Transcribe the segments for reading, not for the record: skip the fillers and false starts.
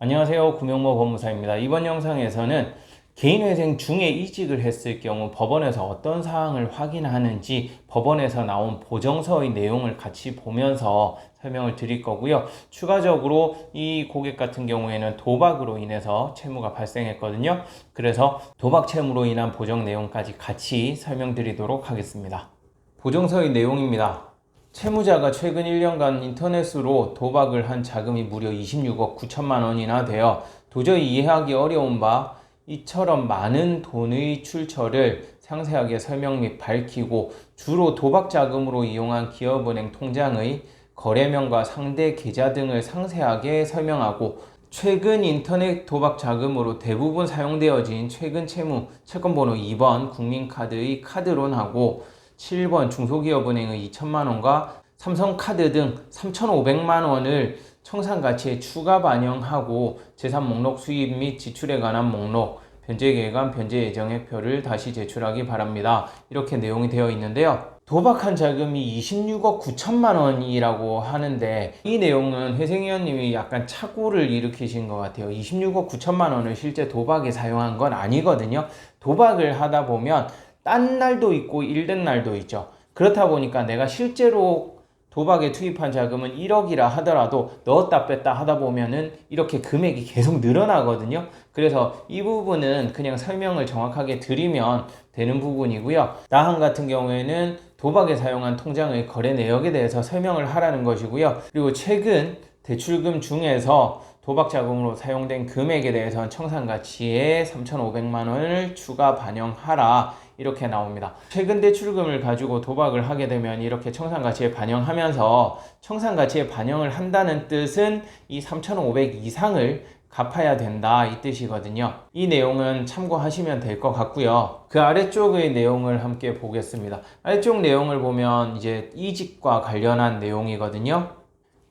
안녕하세요. 구명모 법무사입니다. 이번 영상에서는 개인회생 중에 이직을 했을 경우 법원에서 어떤 사항을 확인하는지 법원에서 나온 보정서의 내용을 같이 보면서 설명을 드릴 거고요. 추가적으로 이 고객 같은 경우에는 도박으로 인해서 채무가 발생했거든요. 그래서 도박 채무로 인한 보정 내용까지 같이 설명드리도록 하겠습니다. 보정서의 내용입니다. 채무자가 최근 1년간 인터넷으로 도박을 한 자금이 무려 26억 9천만 원이나 되어 도저히 이해하기 어려운 바 이처럼 많은 돈의 출처를 상세하게 설명 및 밝히고 주로 도박 자금으로 이용한 기업은행 통장의 거래명과 상대 계좌 등을 상세하게 설명하고 최근 인터넷 도박 자금으로 대부분 사용되어진 최근 채무 채권번호 2번 국민카드의 카드론하고 7번 중소기업은행의 2천만 원과 삼성카드 등 3,500만 원을 청산가치에 추가 반영하고 재산 목록 수입 및 지출에 관한 목록, 변제계획안, 변제예정액표를 다시 제출하기 바랍니다. 이렇게 내용이 되어 있는데요. 도박한 자금이 26억 9천만 원이라고 하는데 이 내용은 회생위원님이 약간 착오를 일으키신 것 같아요. 26억 9천만 원을 실제 도박에 사용한 건 아니거든요. 도박을 하다 보면 딴 날도 있고 잃는 날도 있죠. 그렇다 보니까 내가 실제로 도박에 투입한 자금은 1억이라 하더라도 넣었다 뺐다 하다 보면은 이렇게 금액이 계속 늘어나거든요. 그래서 이 부분은 그냥 설명을 정확하게 드리면 되는 부분이고요. 나한 같은 경우에는 도박에 사용한 통장의 거래 내역에 대해서 설명을 하라는 것이고요. 그리고 최근 대출금 중에서 도박 자금으로 사용된 금액에 대해서는 청산가치에 3,500만 원을 추가 반영하라 이렇게 나옵니다. 최근 대출금을 가지고 도박을 하게 되면 이렇게 청산가치에 반영하면서 청산가치에 반영을 한다는 뜻은 이 3,500 이상을 갚아야 된다 이 뜻이거든요. 이 내용은 참고하시면 될 것 같고요. 그 아래쪽의 내용을 함께 보겠습니다. 아래쪽 내용을 보면 이제 이직과 관련한 내용이거든요.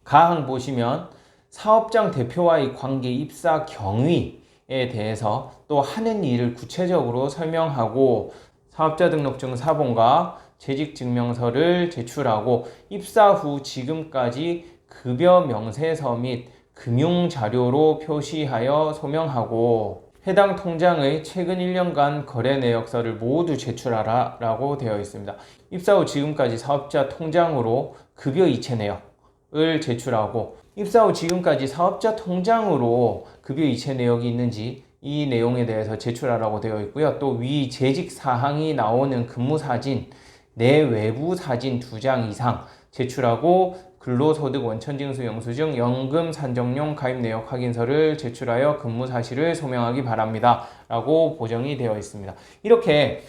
가항 보시면 사업장 대표와의 관계 입사 경위에 대해서 또 하는 일을 구체적으로 설명하고 사업자 등록증 사본과 재직증명서를 제출하고 입사 후 지금까지 급여 명세서 및 금융자료로 표시하여 소명하고 해당 통장의 최근 1년간 거래 내역서를 모두 제출하라 라고 되어 있습니다. 입사 후 지금까지 사업자 통장으로 급여 이체 내역을 제출하고 입사 후 지금까지 사업자 통장으로 급여 이체 내역이 있는지 이 내용에 대해서 제출하라고 되어 있고요. 또 위 재직 사항이 나오는 근무 사진, 내 외부 사진 2장 이상 제출하고 근로소득 원천징수 영수증, 연금 산정용 가입 내역 확인서를 제출하여 근무 사실을 소명하기 바랍니다. 라고 보정이 되어 있습니다. 이렇게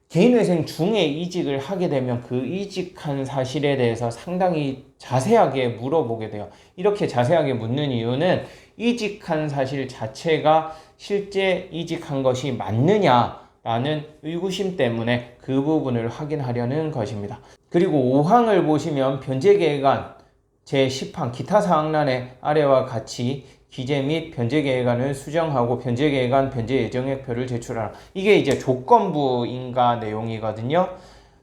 개인회생 중에 이직을 하게 되면 그 이직한 사실에 대해서 상당히 자세하게 물어보게 돼요. 이렇게 자세하게 묻는 이유는 이직한 사실 자체가 실제 이직한 것이 맞느냐라는 의구심 때문에 그 부분을 확인하려는 것입니다. 그리고 5항을 보시면 변제계획안 제10항 기타 사항란의 아래와 같이 기재 및 변제계획안을 수정하고 변제계획안 변제예정액표를 제출하라. 이게 이제 조건부인가 내용이거든요.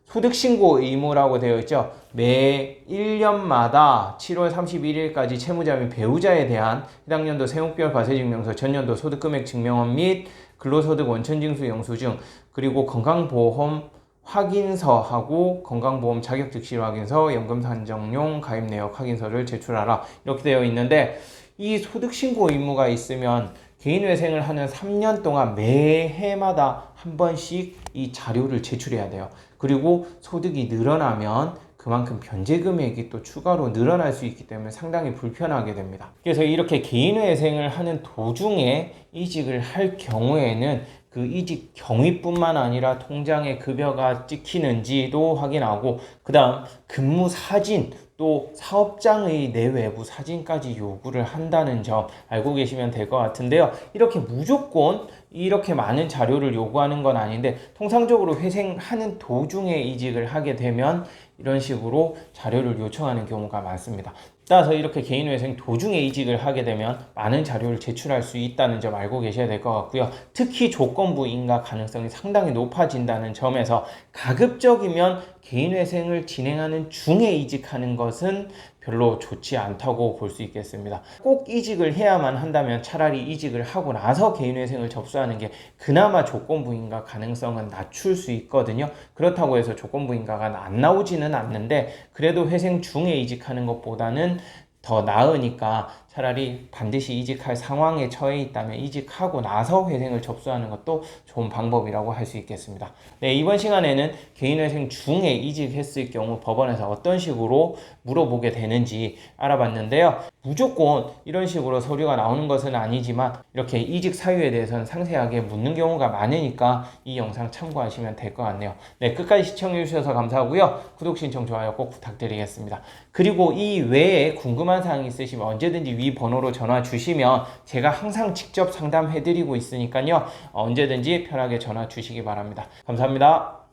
소득신고 의무라고 되어 있죠. 매 1년마다 7월 31일까지 채무자 및 배우자에 대한 해당 연도 세목별 과세증명서, 전년도 소득금액 증명원 및 근로소득 원천징수 영수증, 그리고 건강보험 확인서하고 건강보험 자격즉시 확인서, 연금산정용 가입 내역 확인서를 제출하라 이렇게 되어 있는데 이 소득신고 의무가 있으면 개인회생을 하는 3년 동안 매해마다 한 번씩 이 자료를 제출해야 돼요. 그리고 소득이 늘어나면 그만큼 변제금액이 또 추가로 늘어날 수 있기 때문에 상당히 불편하게 됩니다. 그래서 이렇게 개인회생을 하는 도중에 이직을 할 경우에는 그 이직 경위뿐만 아니라 통장에 급여가 찍히는지도 확인하고 그 다음 근무 사진 또 사업장의 내외부 사진까지 요구를 한다는 점 알고 계시면 될 것 같은데요. 이렇게 무조건 이렇게 많은 자료를 요구하는 건 아닌데 통상적으로 회생하는 도중에 이직을 하게 되면 이런 식으로 자료를 요청하는 경우가 많습니다. 따라서 이렇게 개인회생 도중에 이직을 하게 되면 많은 자료를 제출할 수 있다는 점 알고 계셔야 될 것 같고요. 특히 조건부 인가 가능성이 상당히 높아진다는 점에서 가급적이면 개인회생을 진행하는 중에 이직하는 것은 별로 좋지 않다고 볼 수 있겠습니다. 꼭 이직을 해야만 한다면 차라리 이직을 하고 나서 개인회생을 접수하는 게 그나마 조건부인가 가능성은 낮출 수 있거든요. 그렇다고 해서 조건부인가가 안 나오지는 않는데 그래도 회생 중에 이직하는 것보다는 더 나으니까 차라리 반드시 이직할 상황에 처해 있다면 이직하고 나서 회생을 접수하는 것도 좋은 방법이라고 할 수 있겠습니다. 네, 이번 시간에는 개인회생 중에 이직했을 경우 법원에서 어떤 식으로 물어보게 되는지 알아봤는데요. 무조건 이런 식으로 서류가 나오는 것은 아니지만 이렇게 이직 사유에 대해서는 상세하게 묻는 경우가 많으니까 이 영상 참고하시면 될 것 같네요. 네, 끝까지 시청해 주셔서 감사하고요. 구독, 신청, 좋아요 꼭 부탁드리겠습니다. 그리고 이 외에 궁금한 사항이 있으시면 언제든지 위 번호로 전화 주시면 제가 항상 직접 상담해 드리고 있으니까요. 언제든지 편하게 전화 주시기 바랍니다. 감사합니다.